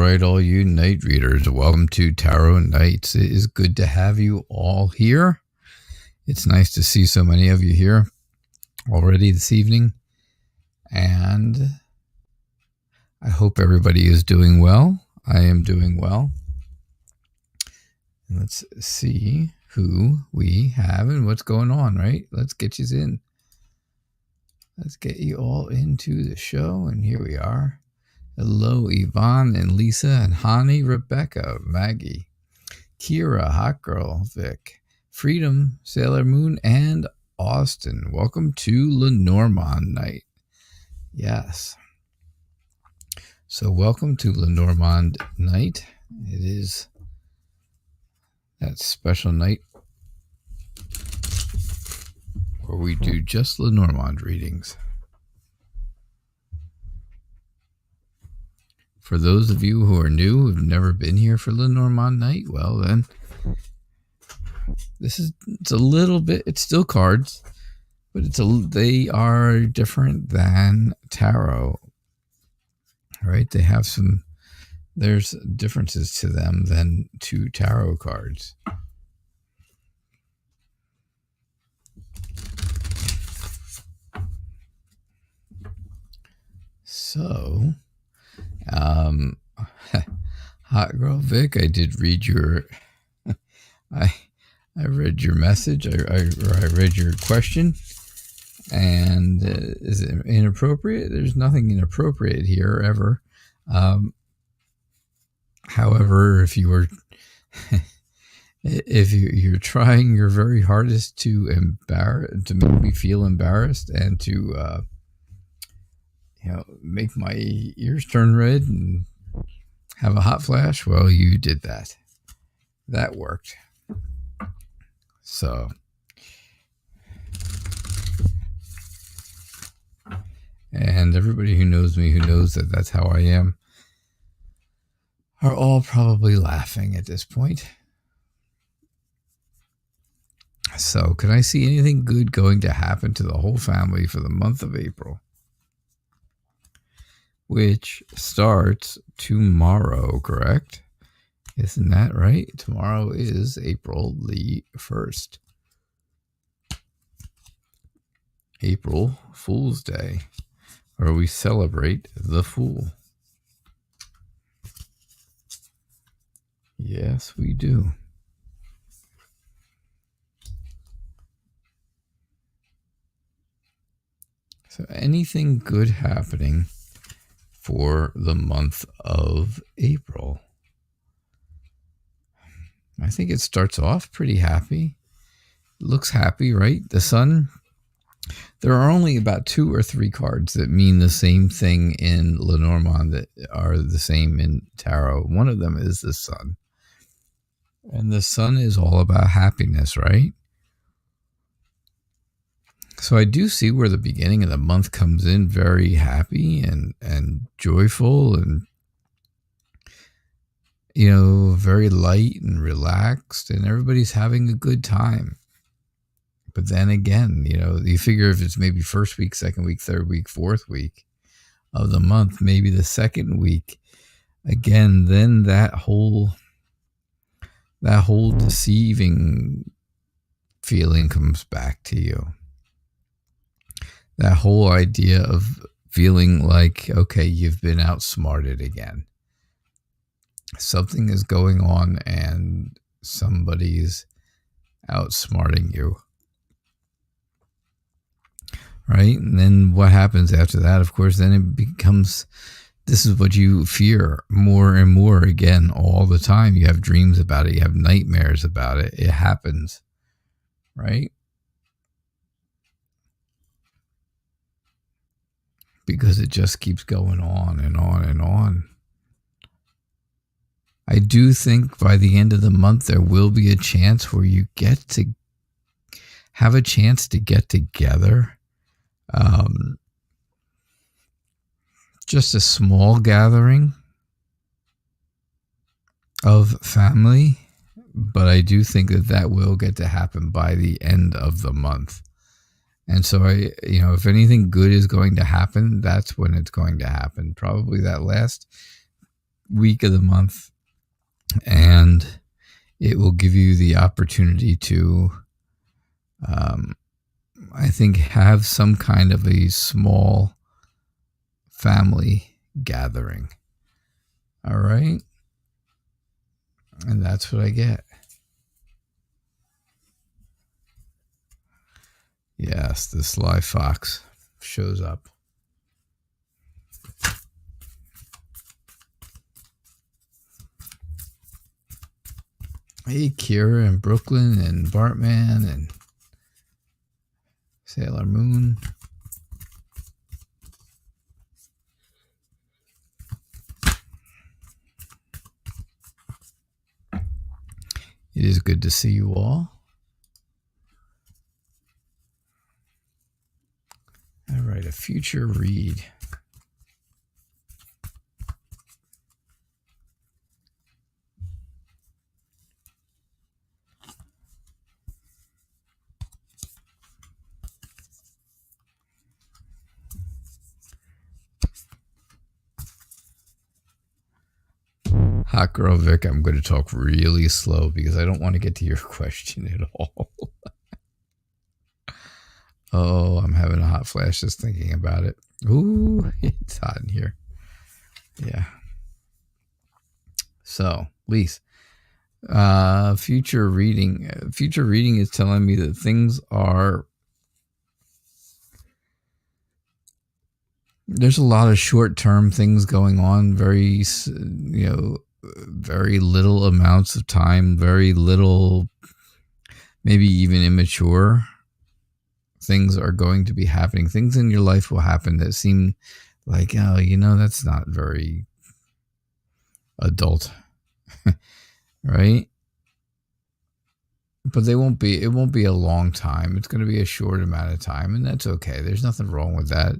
right, all you night readers, welcome to Tarot Nights. It is good to have you all here. It's nice to see so many of you here already this evening. And I hope everybody is doing well. I am doing well. And let's see who we have and what's going on, right? Let's get you in. Let's get you all into the show. And here we are. Hello, Yvonne and Lisa and Hani, Rebecca, Maggie, Kira, Hot Girl, Vic, Freedom, Sailor Moon, and Austin. Welcome to Lenormand night. Yes. So welcome to Lenormand night. It is that special night where we do just Lenormand readings. For those of you who are new, who've never been here for Lenormand night, well then, it's a little bit, it's still cards, but they are different than tarot, right? They have there's differences to them than to tarot cards. So, Hot Girl Vic, I did read your, I read your message, I read your question, and is it inappropriate? There's nothing inappropriate here ever. However, if you were, if you're trying your very hardest to make me feel embarrassed and to, make my ears turn red and have a hot flash, well, you did that. That worked. So, and everybody who knows me, who knows that that's how I am, are all probably laughing at this point. So, can I see anything good going to happen to the whole family for the month of April? Which starts tomorrow, correct? Isn't that right? Tomorrow is April the 1st. April Fool's Day, where we celebrate the Fool. Yes, we do. So anything good happening for the month of April? I think it starts off pretty happy. It looks happy, right? The sun. There are only about 2 or 3 cards that mean the same thing in Lenormand that are the same in tarot. One of them is the sun. And the sun is all about happiness, right? So I do see where the beginning of the month comes in very happy and joyful and, very light and relaxed, and everybody's having a good time. But then again, you figure if it's maybe first week, second week, third week, fourth week of the month, maybe the second week, again, then that whole deceiving feeling comes back to you. That whole idea of feeling like, okay, you've been outsmarted again. Something is going on and somebody's outsmarting you. Right? And then what happens after that? Of course, then it becomes, this is what you fear more and more again all the time. You have dreams about it. You have nightmares about it. It happens. Right? Because it just keeps going on and on and on. I do think by the end of the month, there will be a chance where you get to have a chance to get together. Just a small gathering of family. But I do think that will get to happen by the end of the month. And so if anything good is going to happen, that's when it's going to happen. Probably that last week of the month, and it will give you the opportunity to, I think, have some kind of a small family gathering. All right. And that's what I get. Yes, the sly fox shows up. Hey, Kira and Brooklyn and Bartman and Sailor Moon. It is good to see you all. All right, a future read. Hot Girl Vic, I'm going to talk really slow because I don't want to get to your question at all. Oh, I'm having a hot flash just thinking about it. Ooh, it's hot in here. Yeah. So, Lise, future reading. Future reading is telling me that things are... There's a lot of short-term things going on, very little amounts of time, very little, maybe even immature things are going to be happening. Things in your life will happen that seem like, oh, that's not very adult, right? But it won't be a long time. It's going to be a short amount of time, and that's okay. There's nothing wrong with that.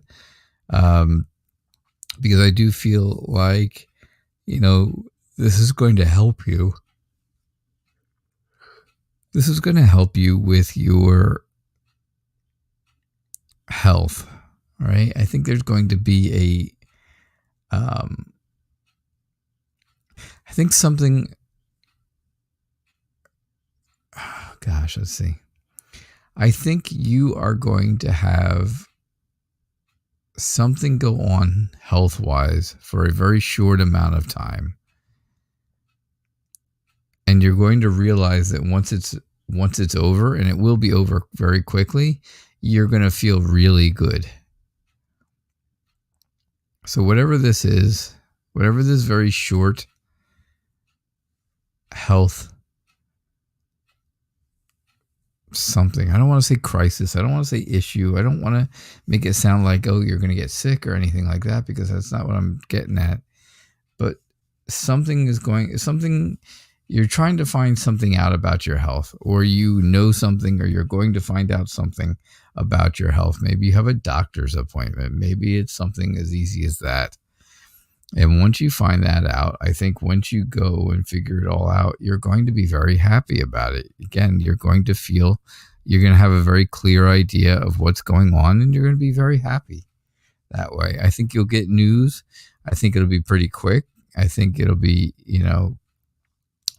Because I do feel like, this is going to help you. This is going to help you with your health, right? I think there's going to be I think something, gosh, let's see. I think you are going to have something go on health-wise for a very short amount of time. And you're going to realize that once it's over, and it will be over very quickly, you're going to feel really good. So whatever this is, whatever this very short health something, I don't want to say crisis, I don't want to say issue, I don't want to make it sound like, oh, you're going to get sick or anything like that, because that's not what I'm getting at. But something, you're trying to find something out about your health, or something, or you're going to find out something about your health. Maybe you have a doctor's appointment. Maybe it's something as easy as that. And once you find that out, I think once you go and figure it all out, you're going to be very happy about it. Again, you're going to have a very clear idea of what's going on, and you're going to be very happy that way. I think you'll get news. I think it'll be pretty quick. I think it'll be,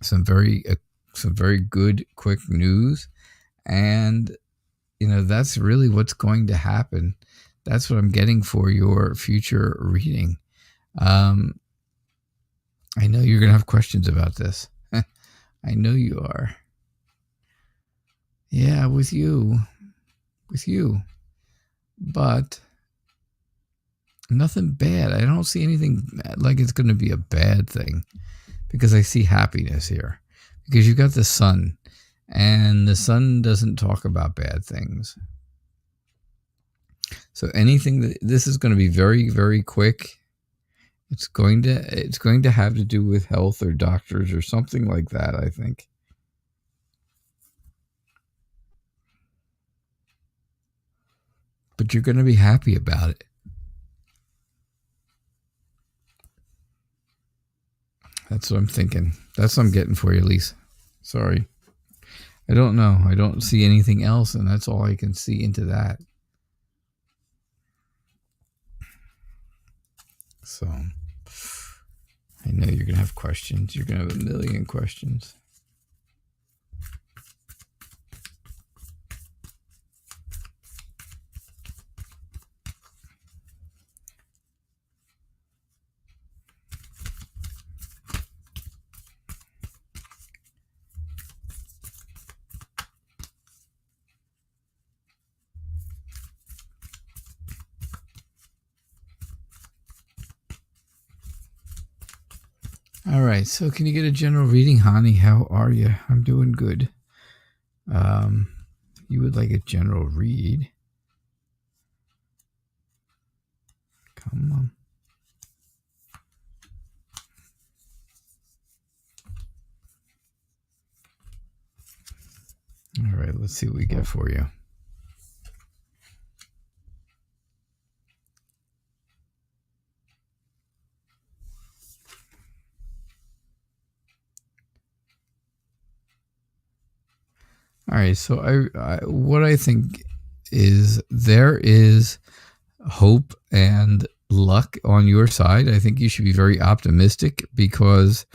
some very good, quick news. And, that's really what's going to happen. That's what I'm getting for your future reading. I know you're going to have questions about this. I know you are. Yeah, with you. But nothing bad. I don't see anything like it's going to be a bad thing, because I see happiness here, because you got the sun, and the sun doesn't talk about bad things. So this is going to be very, very quick. It's going to have to do with health or doctors or something like that, I think. But you're going to be happy about it. That's what I'm thinking. That's what I'm getting for you, Lise. Sorry. I don't know. I don't see anything else, and that's all I can see into that. So, I know you're going to have questions. You're going to have a million questions. All right, so can you get a general reading, honey? How are you? I'm doing good. You would like a general read. Come on. All right, let's see what we get for you. All right, so what I think is there is hope and luck on your side. I think you should be very optimistic because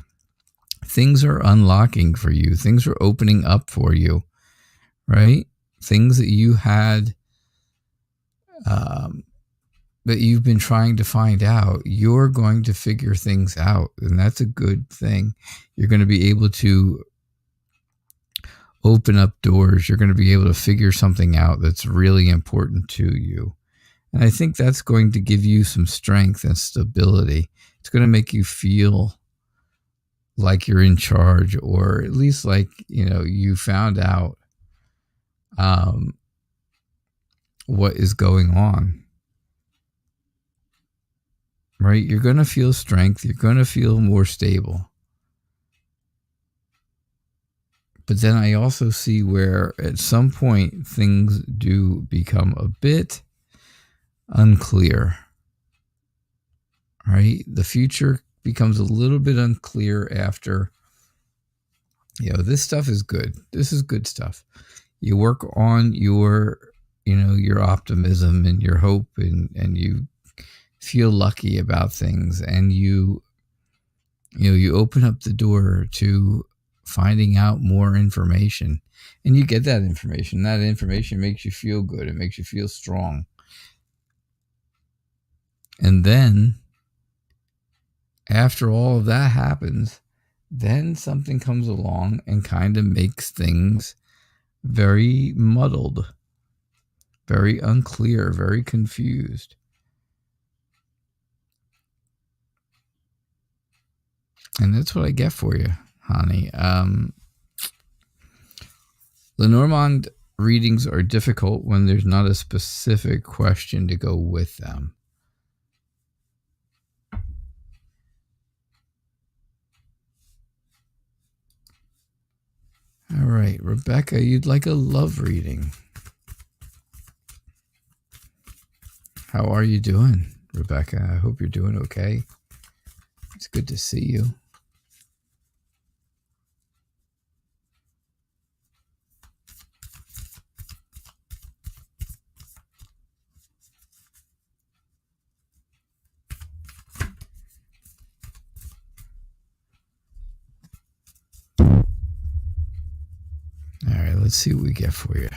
things are unlocking for you. Things are opening up for you, right? Things that you had, that you've been trying to find out, you're going to figure things out, and that's a good thing. You're going to be able to open up doors. You're going to be able to figure something out that's really important to you. And I think that's going to give you some strength and stability. It's going to make you feel like you're in charge, or at least like, you found out what is going on. Right? You're going to feel strength. You're going to feel more stable. But then I also see where at some point things do become a bit unclear. Right? The future becomes a little bit unclear after, this stuff is good. This is good stuff. You work on your optimism and your hope, and you feel lucky about things, and you open up the door to finding out more information, and you get that information. That information makes you feel good. It makes you feel strong. And then after all of that happens, then something comes along and kind of makes things very muddled, very unclear, very confused. And that's what I get for you, honey. Lenormand readings are difficult when there's not a specific question to go with them. All right, Rebecca, you'd like a love reading. How are you doing, Rebecca? I hope you're doing okay. It's good to see you. All right, let's see what we get for you.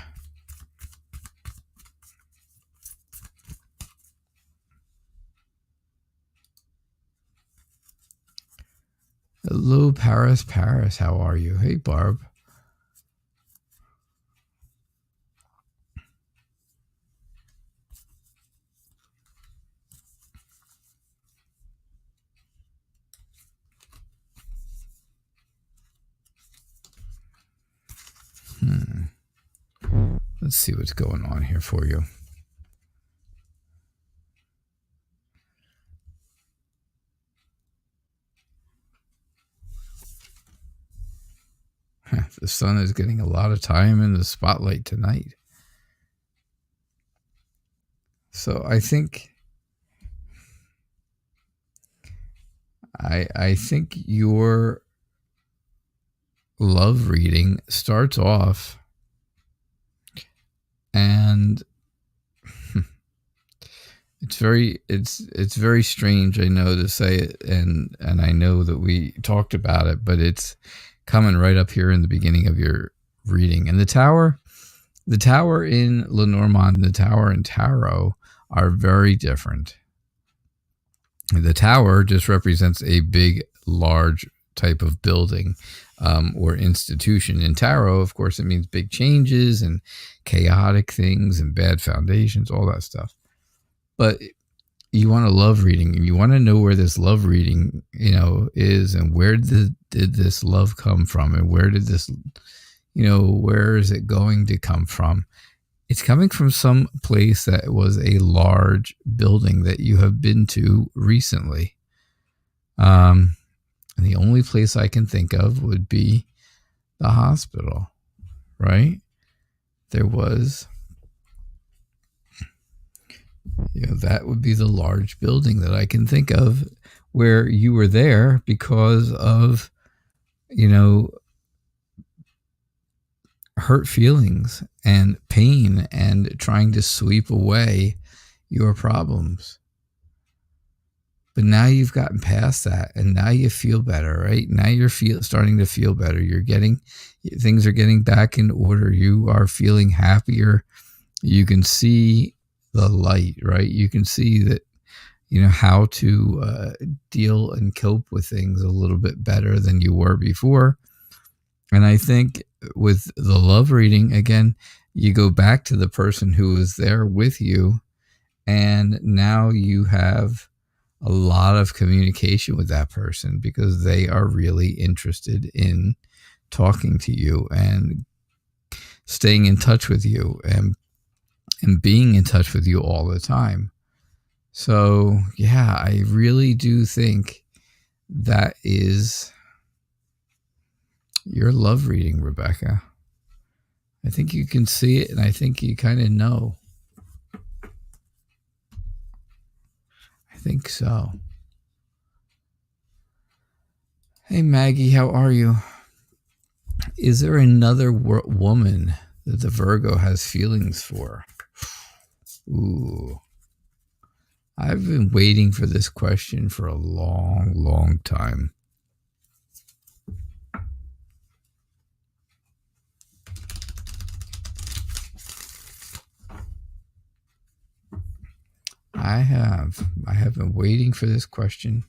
Hello, Paris. Paris, how are you? Hey, Barb. Let's see what's going on here for you. The sun is getting a lot of time in the spotlight tonight. So I think your love reading starts off and It's very strange, I know, to say it, and I know that we talked about it, but it's coming right up here in the beginning of your reading. And the tower in Lenormand and the tower in Tarot are very different. The tower just represents a big, large type of building or institution. In Tarot, of course, it means big changes and chaotic things and bad foundations, all that stuff. But you want a love reading, and you want to know where this love reading, is, and where did this love come from, and where did this, where is it going to come from? It's coming from some place that was a large building that you have been to recently. And the only place I can think of would be the hospital, right? There was, that would be the large building that I can think of where you were there because of, hurt feelings and pain and trying to sweep away your problems. But now you've gotten past that, and now you feel better, right? Now you're starting to feel better. Things are getting back in order. You are feeling happier. You can see the light, right? You can see that, how to deal and cope with things a little bit better than you were before. And I think with the love reading, again, you go back to the person who was there with you, and now you have a lot of communication with that person because they are really interested in talking to you and staying in touch with you and being in touch with you all the time. So, yeah, I really do think that is your love reading, Rebecca. I think you can see it, and I think you kind of know. I think so. Hey, Maggie, how are you? Is there another woman that the Virgo has feelings for? Ooh. I've been waiting for this question for a long, long time. I have been waiting for this question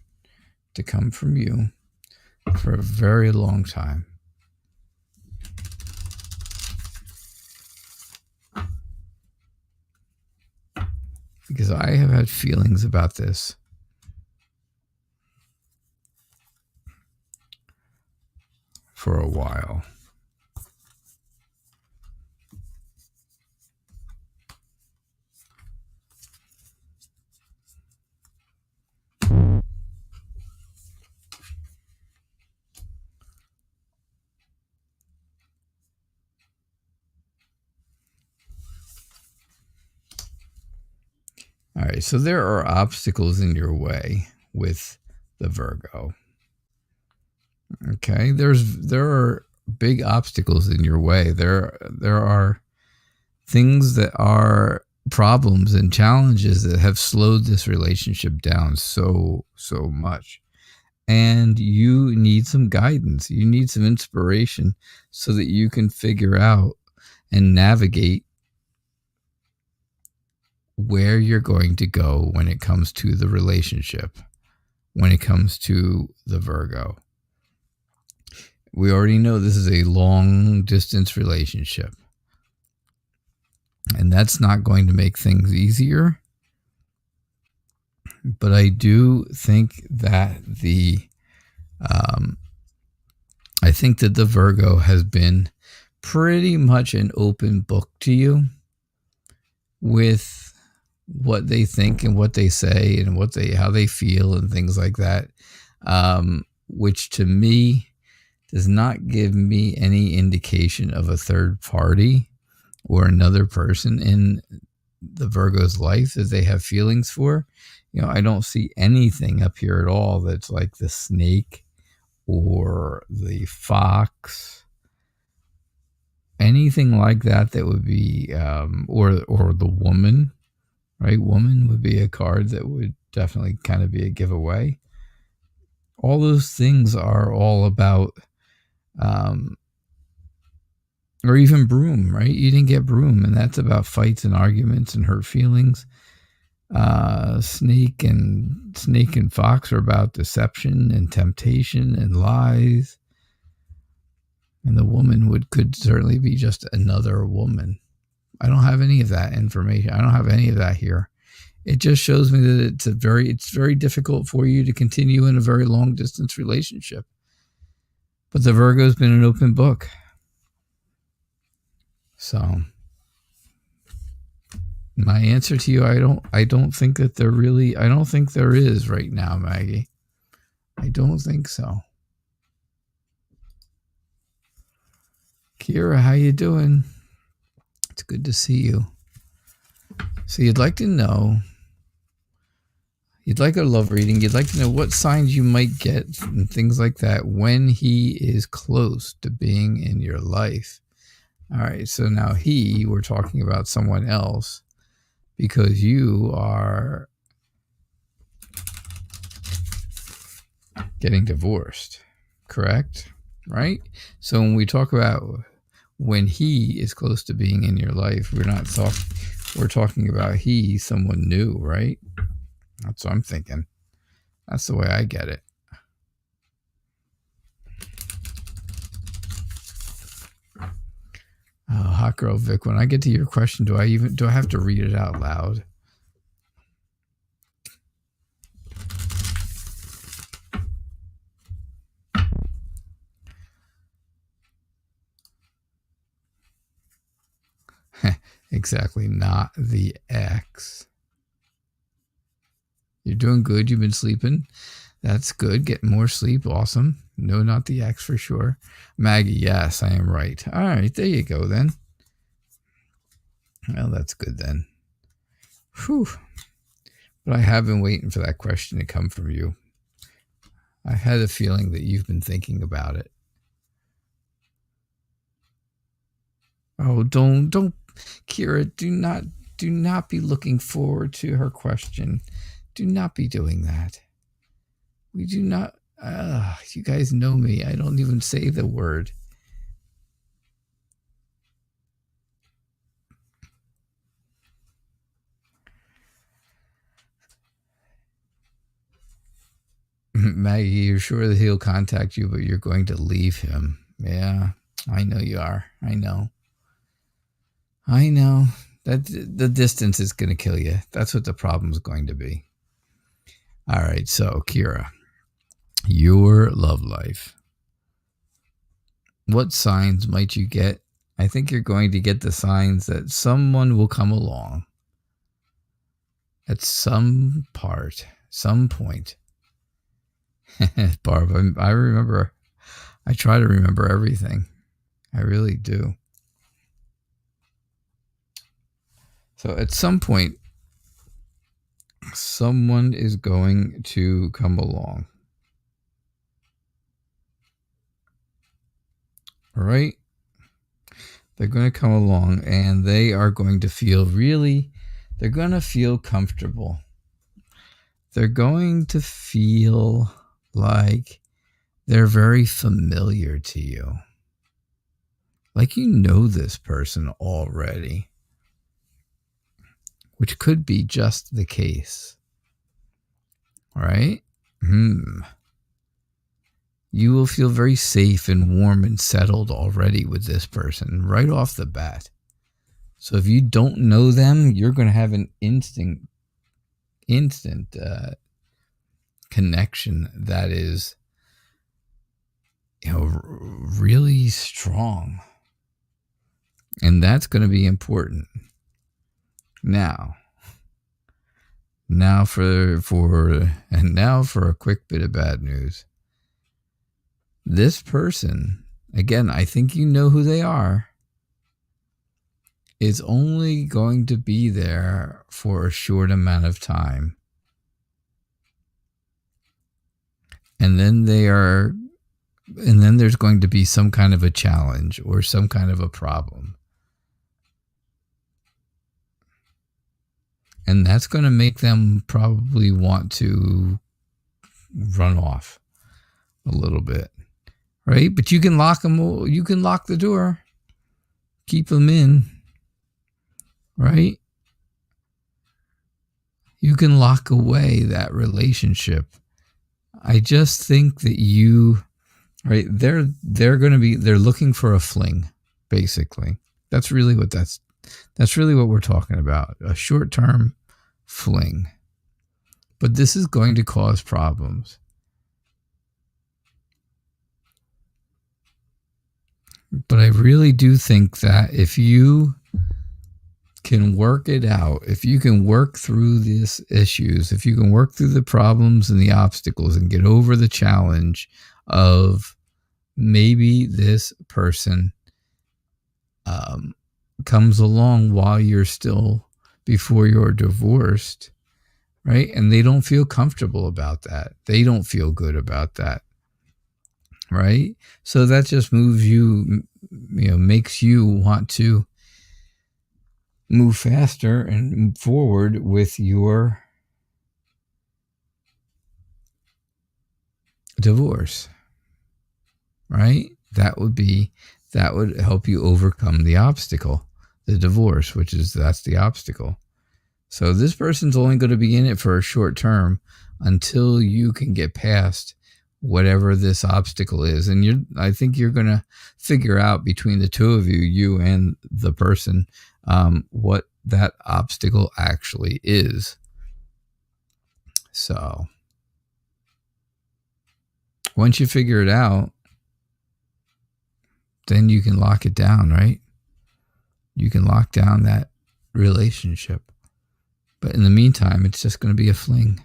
to come from you for a very long time. Because I have had feelings about this for a while. All right, so there are obstacles in your way with the Virgo. Okay, there are big obstacles in your way. There are things that are problems and challenges that have slowed this relationship down so much. And you need some guidance. You need some inspiration so that you can figure out and navigate where you're going to go when it comes to the relationship, when it comes to the Virgo. We already know this is a long distance relationship, and that's not going to make things easier. But I do think that the Virgo has been pretty much an open book to you with what they think and what they say and how they feel and things like that, which to me does not give me any indication of a third party or another person in the Virgo's life that they have feelings for. I don't see anything up here at all that's like the snake or the fox, anything like that would be, or the woman, right? Woman would be a card that would definitely kind of be a giveaway. All those things are all about, or even broom, right? You didn't get broom, and that's about fights and arguments and hurt feelings. Snake and fox are about deception and temptation and lies. And the woman could certainly be just another woman. I don't have any of that information. I don't have any of that here. It just shows me that it's very difficult for you to continue in a very long distance relationship. But the Virgo's been an open book. So my answer to you, I don't think that I don't think there is right now, Maggie. I don't think so. Kira, how you doing? It's good to see you. So you'd like a love reading. You'd like to know what signs you might get and things like that when he is close to being in your life. All right, so now we're talking about someone else because you are getting divorced, correct? Right? So when we talk about when he is close to being in your life, we're talking about someone new, right? That's what I'm thinking. That's the way I get it. Oh, Hot Girl Vic, when I get to your question, do I have to read it out loud? Exactly, not the ex. You're doing good. You've been sleeping. That's good. Getting more sleep. Awesome. No, not the ex for sure. Maggie, yes, I am right. All right, there you go then. Well, that's good then. Whew. But I have been waiting for that question to come from you. I had a feeling that you've been thinking about it. Oh, don't, Kira, do not be looking forward to her question. Do not be doing that. We do not, you guys know me. I don't even say the word. Maggie, you're sure that he'll contact you, but you're going to leave him. Yeah, I know you are. I know. That the distance is going to kill you. That's what the problem is going to be. All right, so Kira, your love life. What signs might you get? I think you're going to get the signs that someone will come along at some point. Barb, I remember. I try to remember everything. I really do. So at some point, someone is going to come along. All right? They're going to come along and they are going to feel they're going to feel comfortable. They're going to feel like they're very familiar to you. Like you know this person already. Which could be just the case. Right? You will feel very safe and warm and settled already with this person right off the bat. So if you don't know them, you're going to have an instant connection that is, really strong. And that's going to be important. Now for a quick bit of bad news. This person, again, I think you know who they are, is only going to be there for a short amount of time. And then there's going to be some kind of a challenge or some kind of a problem. And that's going to make them probably want to run off a little bit, right? But you can lock them. You can lock the door, keep them in, right? You can lock away that relationship. I just think that right? They're looking for a fling, basically. That's really what we're talking about. A short-term fling. But this is going to cause problems. But I really do think that if you can work it out, if you can work through these issues, if you can work through the problems and the obstacles and get over the challenge of maybe this person comes along while you're still, before you're divorced, right? And they don't feel comfortable about that. They don't feel good about that, right? So that just moves you, makes you want to move faster and move forward with your divorce, right? That would help you overcome the obstacle, the divorce, that's the obstacle. So this person's only going to be in it for a short term until you can get past whatever this obstacle is. And I think you're going to figure out between the two of you, you and the person, what that obstacle actually is. So once you figure it out, then you can lock it down, right? You can lock down that relationship. But in the meantime, it's just going to be a fling.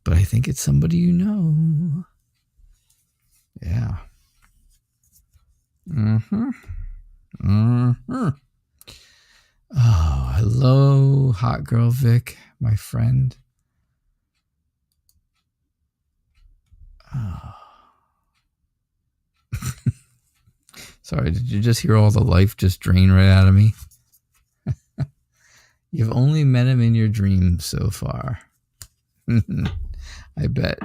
But I think it's somebody you know. Yeah. Oh, hello, hot girl Vic, my friend. Oh. Sorry, did you just hear all the life just drain right out of me? You've only met him in your dreams so far. I bet.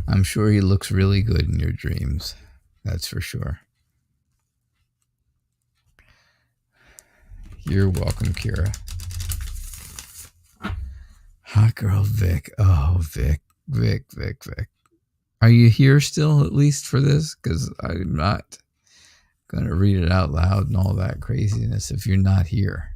I'm sure he looks really good in your dreams. That's for sure. You're welcome, Kira. Hot girl Vic. Oh, Vic. Are you here still, at least for this? Because I'm not going to read it out loud and all that craziness if you're not here.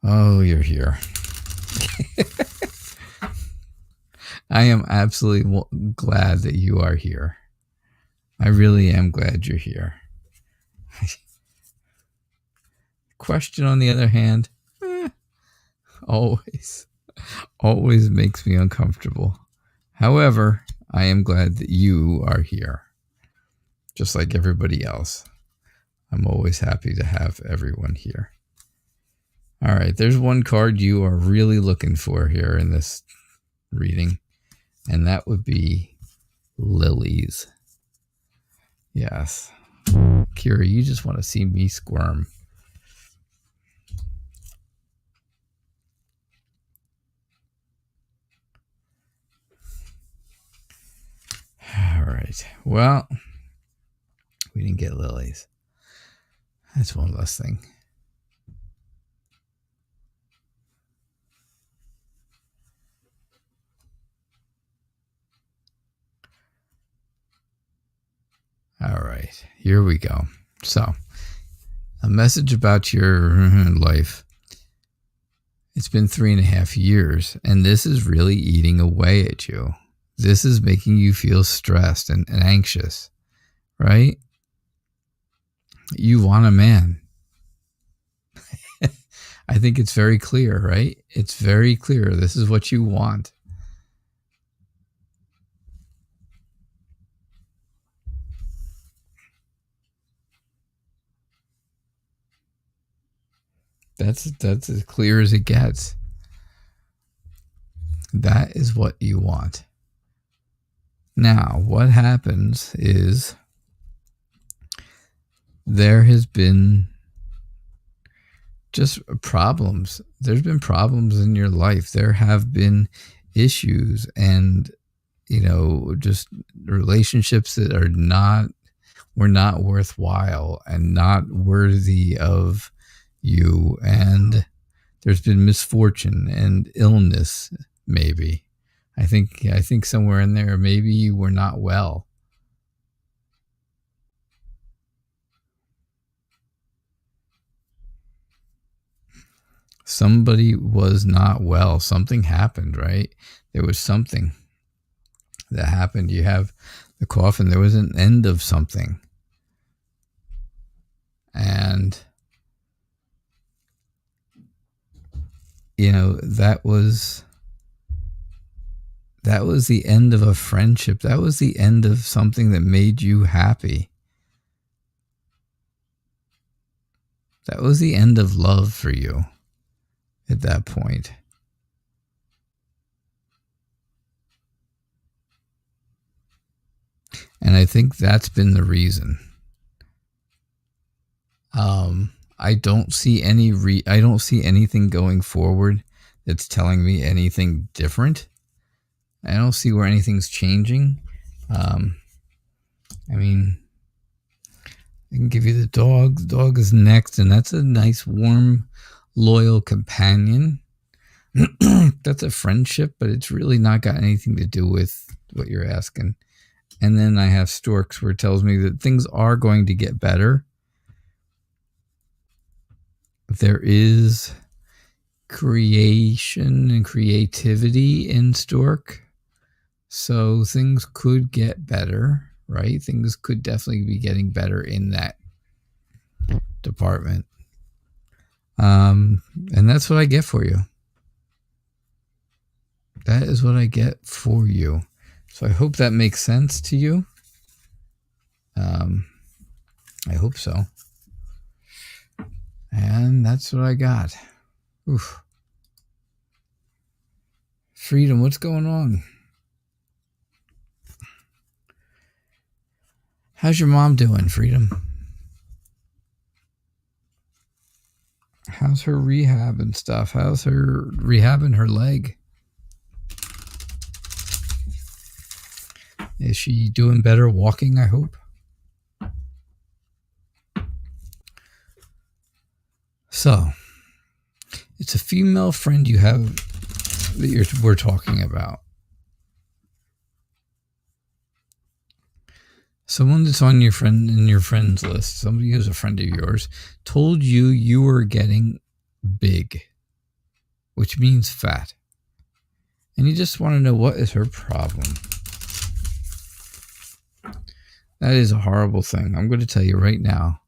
Oh, you're here. I am absolutely glad that you are here. I really am glad you're here. Question, on the other hand, always makes me uncomfortable. However, I am glad that you are here. Just like everybody else. I'm always happy to have everyone here. All right, there's one card you are really looking for here in this reading, and that would be lilies. Yes. Kira, you just want to see me squirm. All right. Well, we didn't get lilies. That's one less thing. All right. Here we go. So, a message about your life. It's been 3.5 years, and this is really eating away at you. This is making you feel stressed and anxious, right? You want a man. I think it's very clear, right? It's very clear. This is what you want. That's as clear as it gets. That is what you want. Now, what happens is there has been just problems. There's been problems in your life. There have been issues and, just relationships that were not worthwhile and not worthy of you. And there's been misfortune and illness, maybe. I think somewhere in there, maybe you were not well. Somebody was not well. Something happened, right? There was something that happened. You have the coffin. There was an end of something. And, that was the end of a friendship. That was the end of something that made you happy. That was the end of love for you at that point. And I think that's been the reason. I don't see anything going forward that's telling me anything different. I don't see where anything's changing. I can give you the dog. The dog is next, and that's a nice, warm, loyal companion. That's a friendship, but it's really not got anything to do with what you're asking. And then I have storks, where it tells me that things are going to get better. There is creation and creativity in stork. So things could get better, right? Things could definitely be getting better in that department. And that's what I get for you. That is what I get for you. So I hope that makes sense to you. I hope so. And that's what I got. Oof. Freedom, what's going on? How's your mom doing, Freedom? How's her rehab and stuff? How's her rehabbing her leg? Is she doing better walking, I hope? So, it's a female friend you have that we're talking about. Someone that's on your friends list, somebody who's a friend of yours, told you were getting big, which means fat. And you just want to know, what is her problem? That is a horrible thing. I'm going to tell you right now.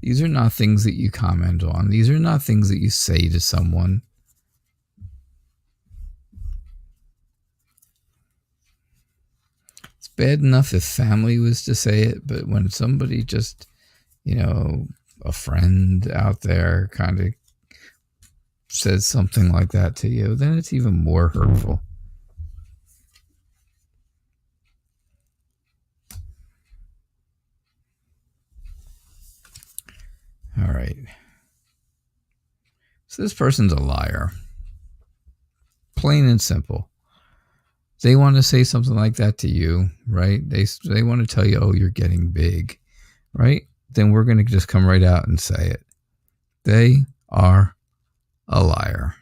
These are not things that you comment on. These are not things that you say to someone. It's bad enough if family was to say it, but when somebody just, a friend out there kind of says something like that to you, then it's even more hurtful. All right. So this person's a liar. Plain and simple. They want to say something like that to you, right? They want to tell you, oh, you're getting big, right? Then we're going to just come right out and say it. They are a liar.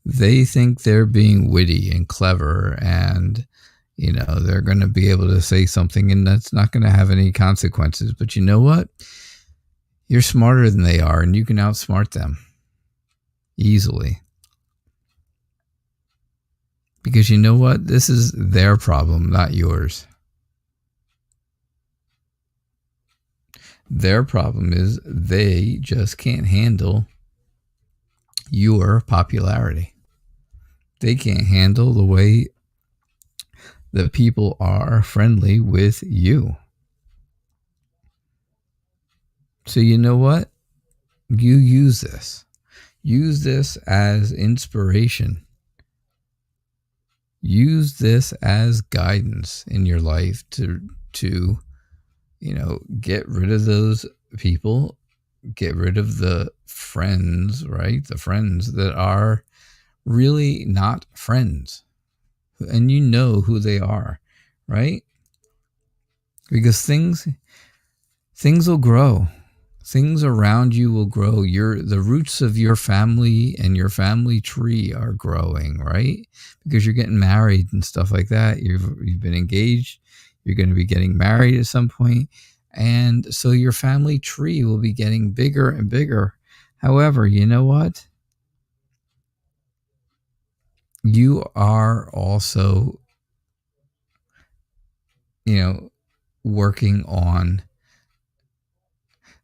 They think they're being witty and clever, and they're going to be able to say something and that's not going to have any consequences. But you know what? You're smarter than they are, and you can outsmart them easily. Because you know what? This is their problem, not yours. Their problem is they just can't handle your popularity. They can't handle the way that people are friendly with you. So you know what? You use this. Use this as inspiration. Use this as guidance in your life to get rid of those people, get rid of the friends, right? The friends that are really not friends. And you know who they are, right? Because things will grow. Things around you will grow. The roots of your family and your family tree are growing, right? Because you're getting married and stuff like that. You've been engaged. You're going to be getting married at some point. And so your family tree will be getting bigger and bigger. However, you know what? You are also, working on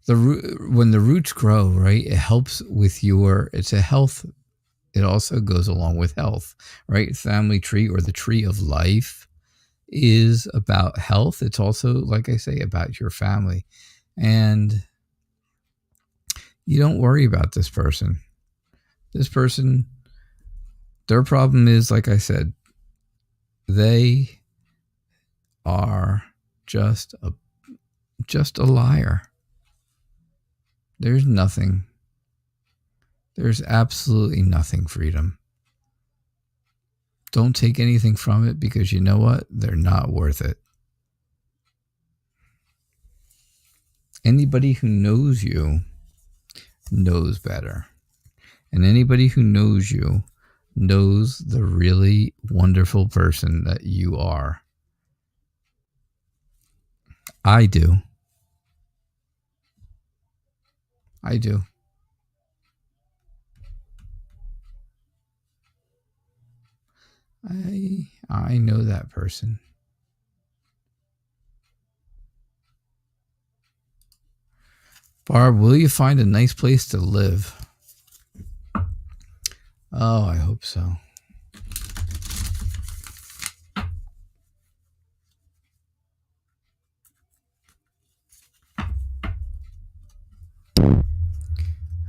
when the roots grow, right? It helps with it's a health. It also goes along with health, right? Family tree, or the tree of life, is about health. It's also, like I say, about your family. And you don't worry about this person. This person, their problem is, like I said, they are just a liar. There's nothing. There's absolutely nothing, freedom. Don't take anything from it, because you know what? They're not worth it. Anybody who knows you knows better. And anybody who knows you knows the really wonderful person that you are. I do. I do. I know that person. Barb, will you find a nice place to live? Oh, I hope so.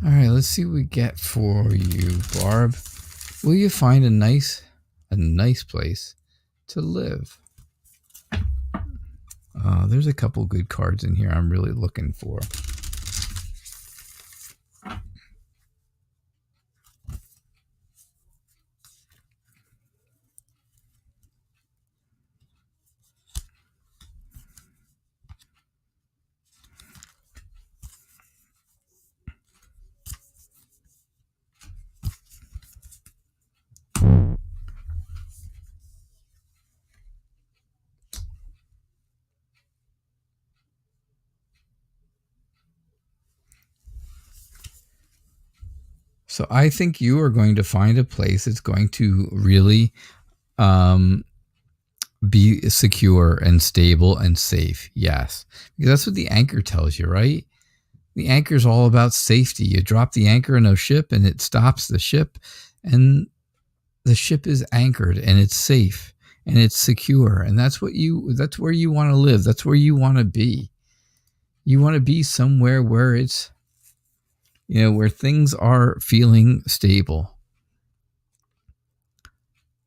All right, let's see what we get for you, Barb. Will you find a nice place to live? There's a couple good cards in here I'm really looking for. So I think you are going to find a place that's going to really be secure and stable and safe. Yes. Because that's what the anchor tells you, right? The anchor is all about safety. You drop the anchor in a ship and it stops the ship, and the ship is anchored and it's safe and it's secure. And that's where you want to live. That's where you want to be. You want to be somewhere where it's, where things are feeling stable.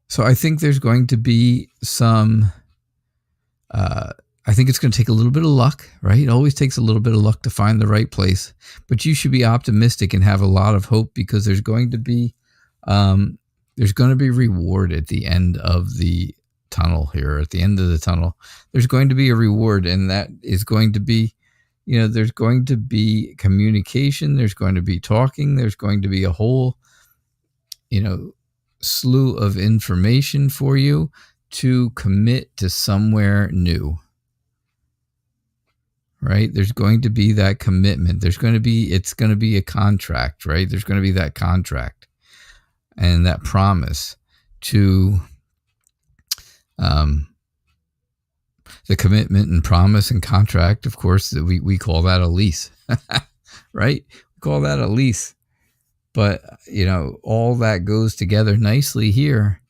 So I think there's going to be some, I think it's going to take a little bit of luck, right? It always takes a little bit of luck to find the right place, but you should be optimistic and have a lot of hope, because there's going to be reward at the end of the tunnel here. At the end of the tunnel, there's going to be a reward, and that is going to be, there's going to be communication, there's going to be talking, there's going to be a whole, slew of information for you to commit to somewhere new, right? There's going to be that commitment. It's going to be a contract, right? There's going to be that contract and that promise to, the commitment and promise and contract, of course, we call that a lease, right? We call that a lease. But, all that goes together nicely here.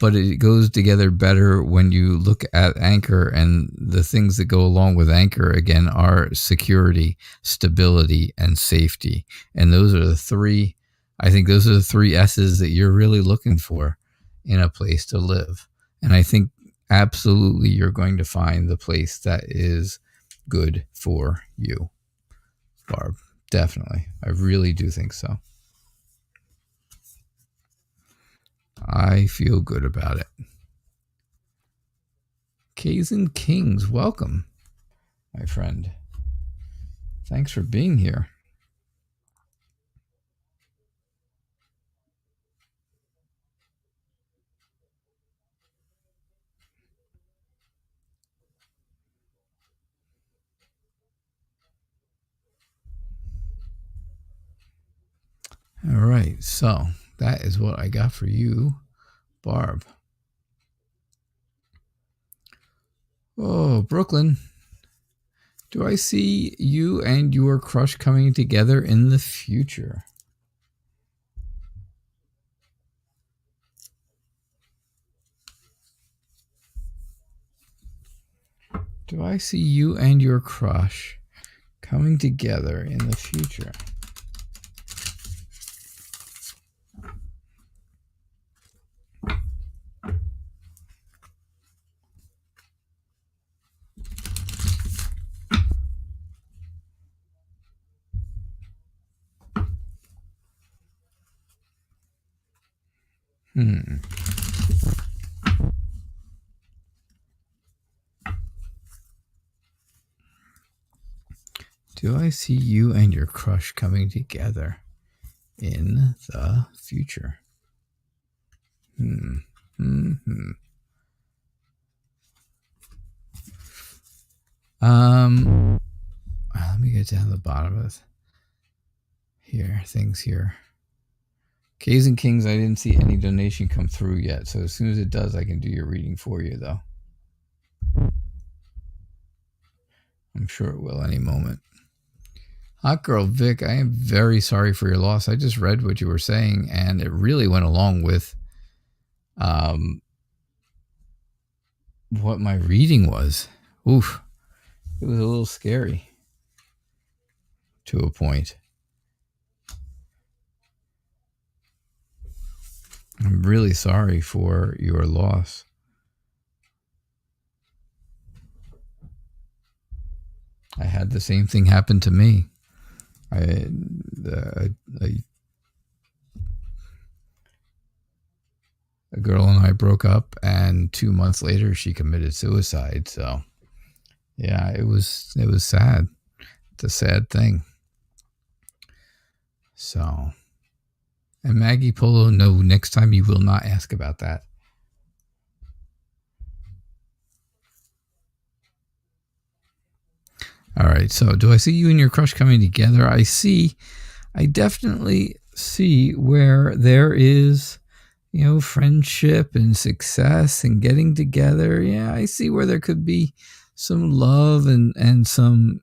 but it goes together better when you look at anchor, and the things that go along with anchor again are security, stability, and safety. And those are the three, I think those are the three S's that you're really looking for in a place to live. And I think absolutely you're going to find the place that is good for you, Barb. Definitely. I really do think so. I feel good about it. K's and Kings, welcome, my friend. Thanks for being here. All right, so that is what I got for you, Barb. Oh, Brooklyn. Do I see you and your crush coming together in the future? Do I see you and your crush coming together in the future? Do I see you and your crush coming together in the future? Let me get down to the bottom of things here. K's and Kings, I didn't see any donation come through yet, so as soon as it does, I can do your reading for you, though. I'm sure it will any moment. Hot Girl Vic, I am very sorry for your loss. I just read what you were saying, and it really went along with what my reading was. Oof. It was a little scary to a point. I'm really sorry for your loss. I had the same thing happen to me. A girl and I broke up, and 2 months later she committed suicide. So yeah, it was sad. It's a sad thing. So, and Maggie Polo, no, next time you will not ask about that. All right, so do I see you and your crush coming together? I definitely see where there is, friendship and success and getting together. Yeah, I see where there could be some love and some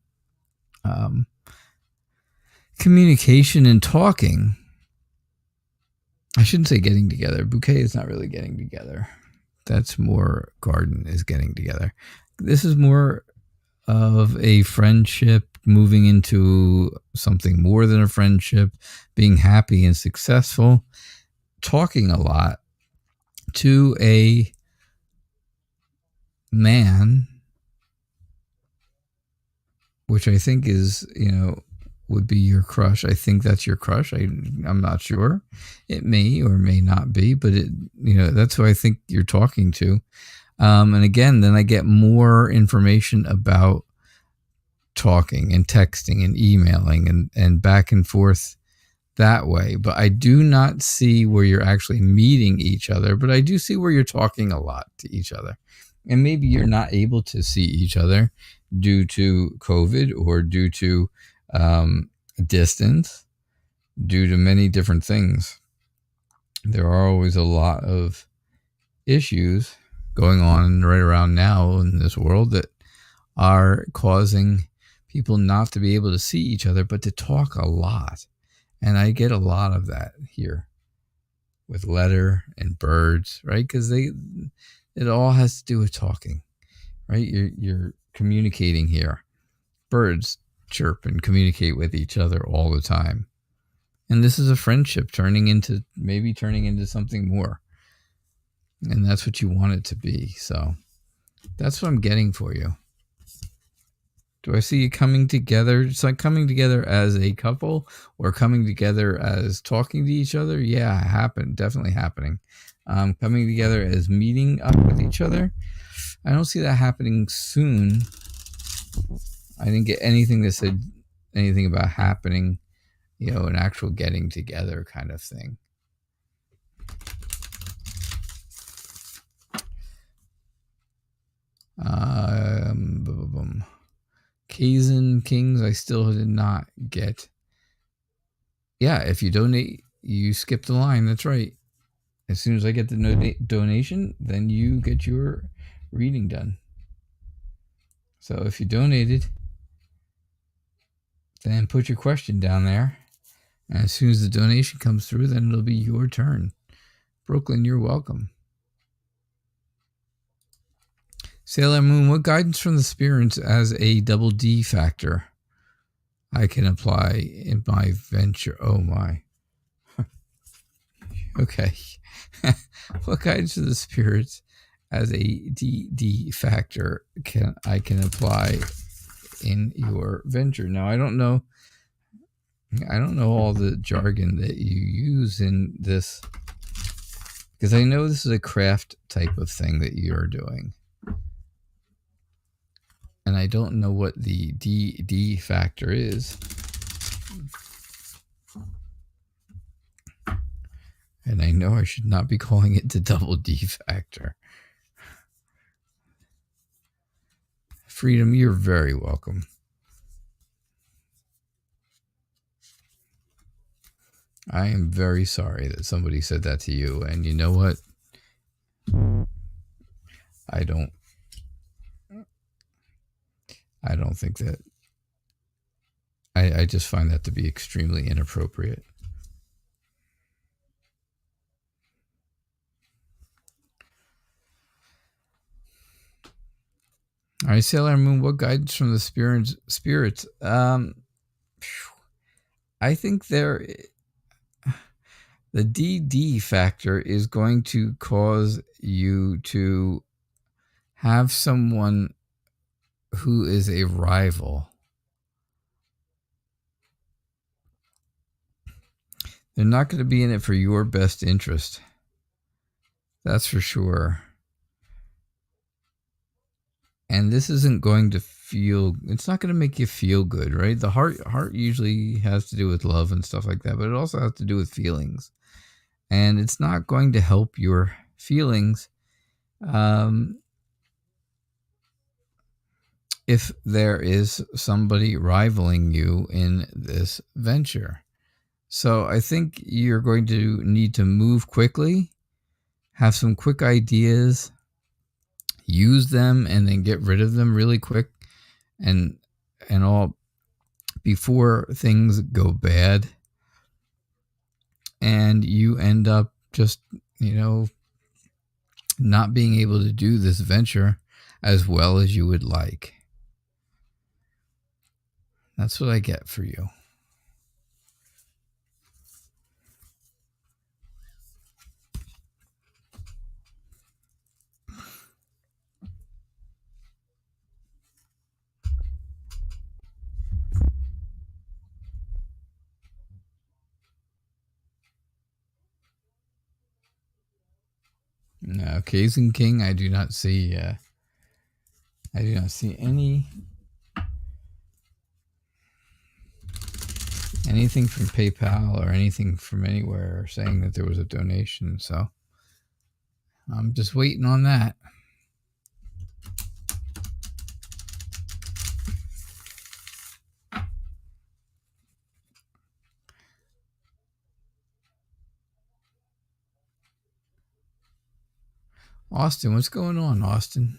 communication and talking. I shouldn't say getting together. Bouquet is not really getting together. That's more garden is getting together. This is more of a friendship moving into something more than a friendship, being happy and successful, talking a lot to a man, which I think is, would be your crush. I think that's your crush. I'm not sure. It may or may not be, but that's who I think you're talking to. And again, then I get more information about talking and texting and emailing and back and forth that way. But I do not see where you're actually meeting each other, but I do see where you're talking a lot to each other. And maybe you're not able to see each other due to COVID or due to distance, due to many different things. There are always a lot of issues going on right around now in this world that are causing people not to be able to see each other, but to talk a lot. And I get a lot of that here with letter and birds, right? Because it all has to do with talking, right? You're communicating here. Birds chirp and communicate with each other all the time. And this is a friendship turning into something more. And that's what you want it to be. So that's what I'm getting for you. Do I see you coming together? It's like coming together as a couple or coming together as talking to each other. Yeah, definitely happening. Coming together as meeting up with each other. I don't see that happening soon. I didn't get anything that said anything about happening, an actual getting together kind of thing. K's and Kings, I still did not get. Yeah, if you donate, you skip the line. That's right. As soon as I get the donation, then you get your reading done. So if you donated, then put your question down there. And as soon as the donation comes through, then it'll be your turn. Brooklyn, you're welcome. Sailor Moon, what guidance from the spirits as a double D factor I can apply in my venture? Oh my. Okay. What guidance from the spirits as a DD factor I can apply in your venture? Now I don't know all the jargon that you use in this, because I know this is a craft type of thing that you're doing. And I don't know what the DD factor is. And I know I should not be calling it the double D factor. Freedom, you're very welcome. I am very sorry that somebody said that to you. And you know what? I don't think that. I just find that to be extremely inappropriate. All right, Sailor Moon, what guidance from the spirits? I think the DD factor is going to cause you to have someone who is a rival. They're not going to be in it for your best interest. That's for sure. And this isn't going to it's not going to make you feel good, right? The heart usually has to do with love and stuff like that, but it also has to do with feelings. And it's not going to help your feelings if there is somebody rivaling you in this venture. So I think you're going to need to move quickly, have some quick ideas, use them, and then get rid of them really quick and all before things go bad. And you end up just, not being able to do this venture as well as you would like. That's what I get for you. No, K's and King, I do not see anything from PayPal or anything from anywhere saying that there was a donation. So I'm just waiting on that. Austin, what's going on, Austin?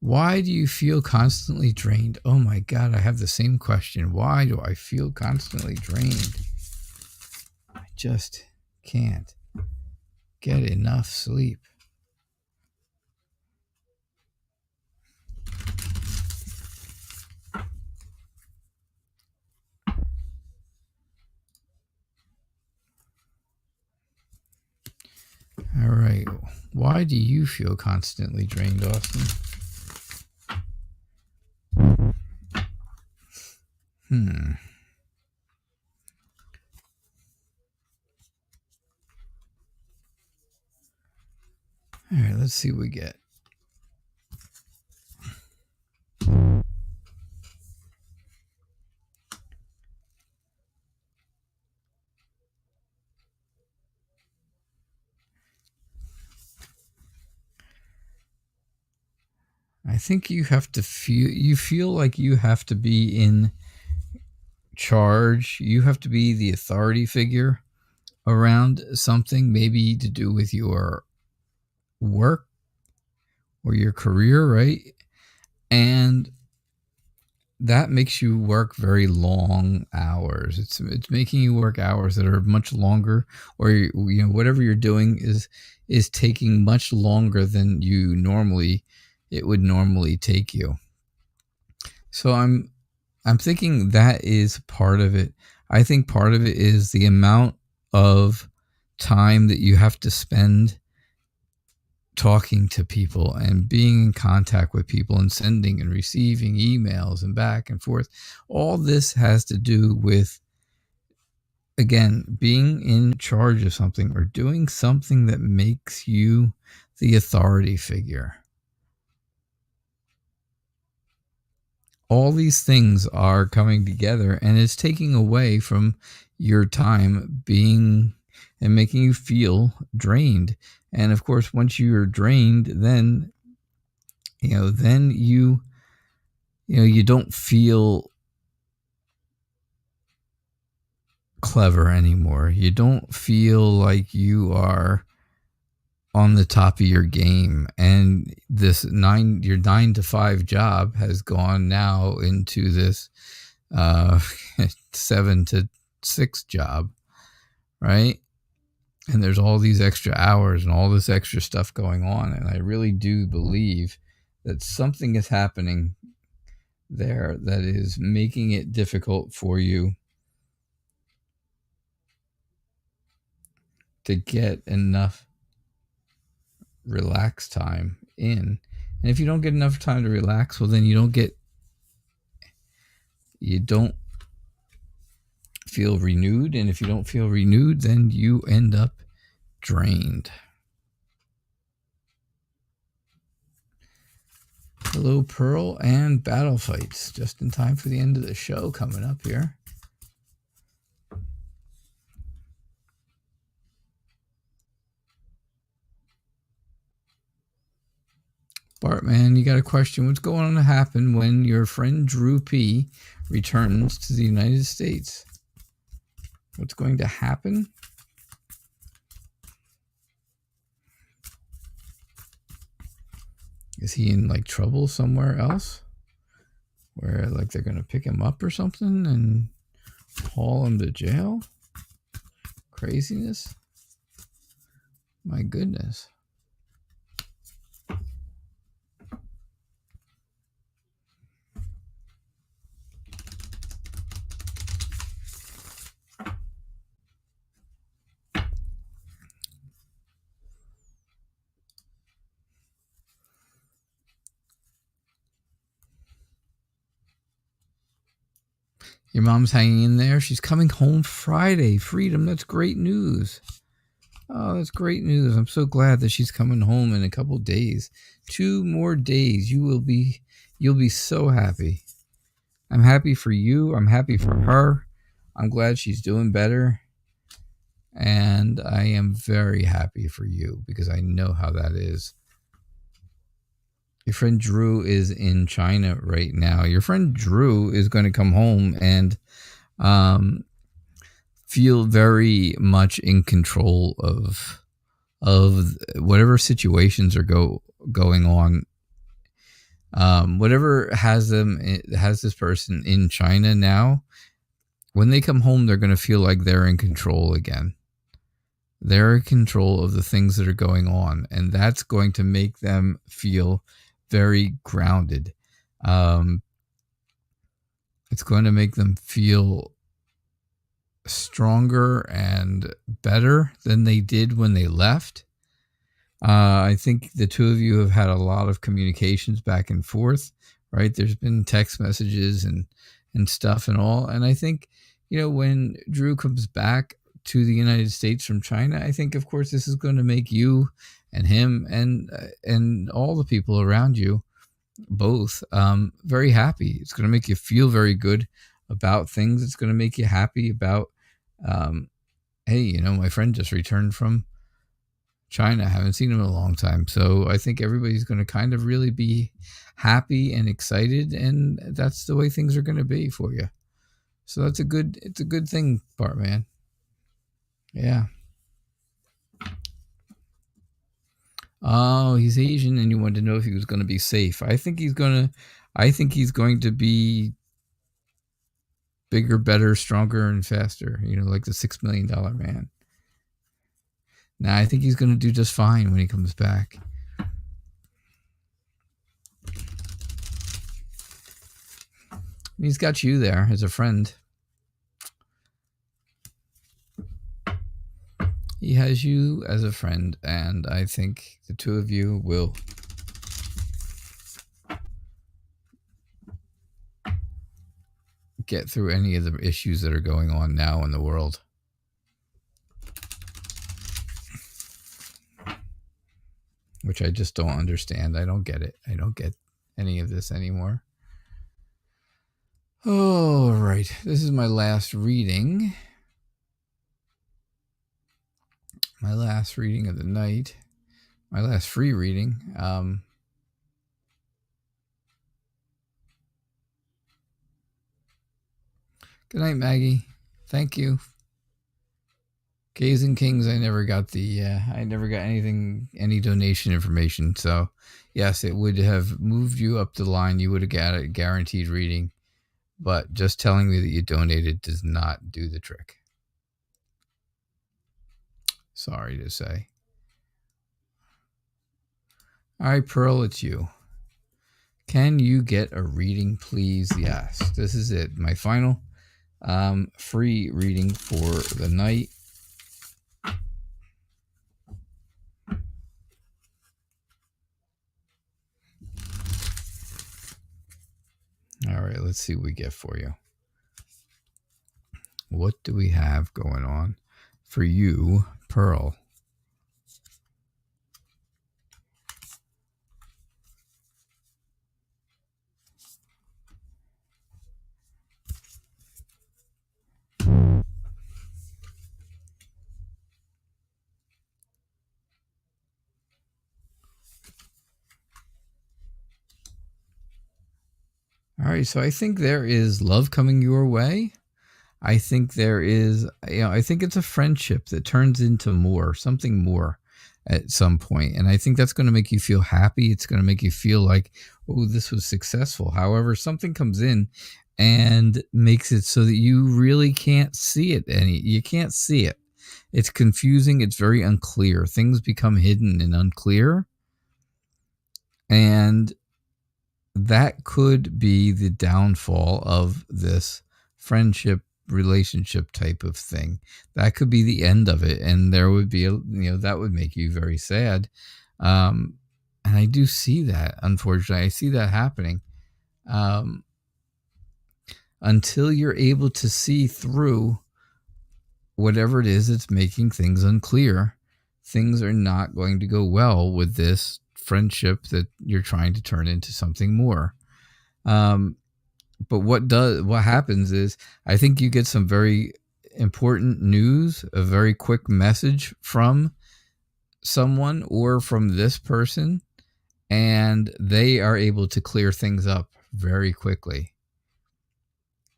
Why do you feel constantly drained? Oh my God, I have the same question. Why do I feel constantly drained? I just can't get enough sleep. All right. Why do you feel constantly drained, Austin? All right, let's see what we get. I think you feel like you have to be in charge. You have to be the authority figure around something, maybe to do with your work or your career, right? And that makes you work very long hours. It's making you work hours that are much longer, or whatever you're doing is taking much longer than it would normally take you. So I'm thinking that is part of it. I think part of it is the amount of time that you have to spend talking to people and being in contact with people and sending and receiving emails and back and forth. All this has to do with, again, being in charge of something or doing something that makes you the authority figure. All these things are coming together, and it's taking away from your time being and making you feel drained. And of course, once you're drained, then you don't feel clever anymore. You don't feel like you are on the top of your game, and your 9 to 5 job has gone now into this 7 to 6 job, right? And there's all these extra hours and all this extra stuff going on, and I really do believe that something is happening there that is making it difficult for you to get enough relaxed time in. And if you don't get enough time to relax, well, then you don't feel renewed. And if you don't feel renewed, then you end up drained. Hello, Pearl, and Battle Fights. Just in time for the end of the show coming up here. Bartman, you got a question. What's going to happen when your friend Drew P returns to the United States? What's going to happen? Is he in like trouble somewhere else? Where like they're going to pick him up or something and haul him to jail? Craziness? My goodness. Your mom's hanging in there. She's coming home Friday. Freedom, that's great news. Oh, that's great news. I'm so glad that she's coming home in a couple days. 2 more days. You'll be so happy. I'm happy for you. I'm happy for her. I'm glad she's doing better. And I am very happy for you because I know how that is. Your friend Drew is in China right now. Your friend Drew is going to come home and feel very much in control of whatever situations are going on. Whatever has this person in China now. When they come home, they're going to feel like they're in control again. They're in control of the things that are going on, and that's going to make them feel very grounded. It's going to make them feel stronger and better than they did when they left. I think the two of you have had a lot of communications back and forth, right? There's been text messages and stuff and all. And I think, when Drew comes back to the United States from China, I think, of course, this is going to make you and him and all the people around you both very happy. It's going to make you feel very good about things. It's going to make you happy about, hey, my friend just returned from China. I haven't seen him in a long time. So I think everybody's going to kind of really be happy and excited, and that's the way things are going to be for you. So it's a good thing, Bartman. Yeah. Oh, he's Asian, and you wanted to know if he was going to be safe. I think he's going to be bigger, better, stronger, and faster. Like the $6 million man. Nah, I think he's going to do just fine when he comes back. He's got you there as a friend. He has you as a friend, and I think the two of you will get through any of the issues that are going on now in the world. Which I just don't understand. I don't get it. I don't get any of this anymore. All right. This is my last reading. My last reading of the night. My last free reading. Good night, Maggie. Thank you. K's and Kings, I never got any donation information. So, yes, it would have moved you up the line. You would have got a guaranteed reading. But just telling me that you donated does not do the trick. Sorry to say. All right, Pearl, it's you. Can you get a reading, please? Yes, this is it. My final free reading for the night. All right, let's see what we get for you. What do we have going on for you, Pearl? All right, so I think there is love coming your way. I think there is, I think it's a friendship that turns into something more at some point. And I think that's going to make you feel happy. It's going to make you feel like, oh, this was successful. However, something comes in and makes it so that you really can't see it. You can't see it. It's confusing. It's very unclear. Things become hidden and unclear. And that could be the downfall of this friendship relationship type of thing. That could be the end of it, and there would be that would make you very sad. And I do see that, unfortunately. I see that happening. Until you're able to see through whatever it is that's making things unclear, things are not going to go well with this friendship that you're trying to turn into something more. But what happens is, I think you get some very important news, a very quick message from someone or from this person, and they are able to clear things up very quickly.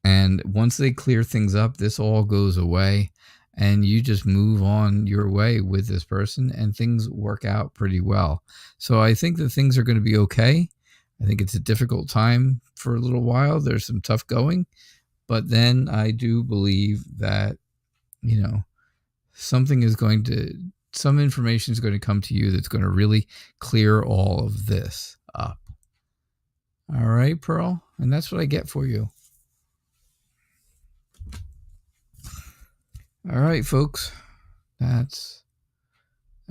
And once they clear things up, this all goes away, and you just move on your way with this person, and things work out pretty well. So I think that things are going to be okay. I think it's a difficult time for a little while. There's some tough going, but then I do believe that, some information is going to come to you that's going to really clear all of this up. All right, Pearl? And that's what I get for you. All right, folks. That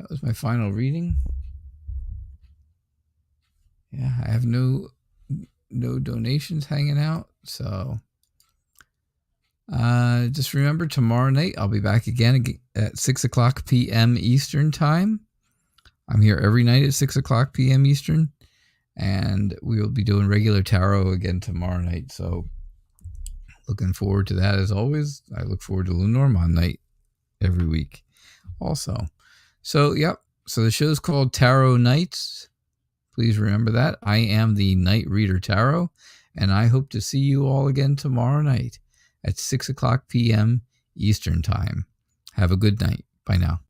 was my final reading. Yeah, I have no donations hanging out, so just remember, tomorrow night I'll be back again at 6:00 p.m. Eastern time. I'm here every night at 6:00 p.m. Eastern, and we will be doing regular tarot again tomorrow night. So looking forward to that as always. I look forward to Lenormand night every week also. So, yep. So the show's called Tarot Nights. Please remember that. I am the Night Reader Tarot, and I hope to see you all again tomorrow night at 6:00 p.m. Eastern Time. Have a good night. Bye now.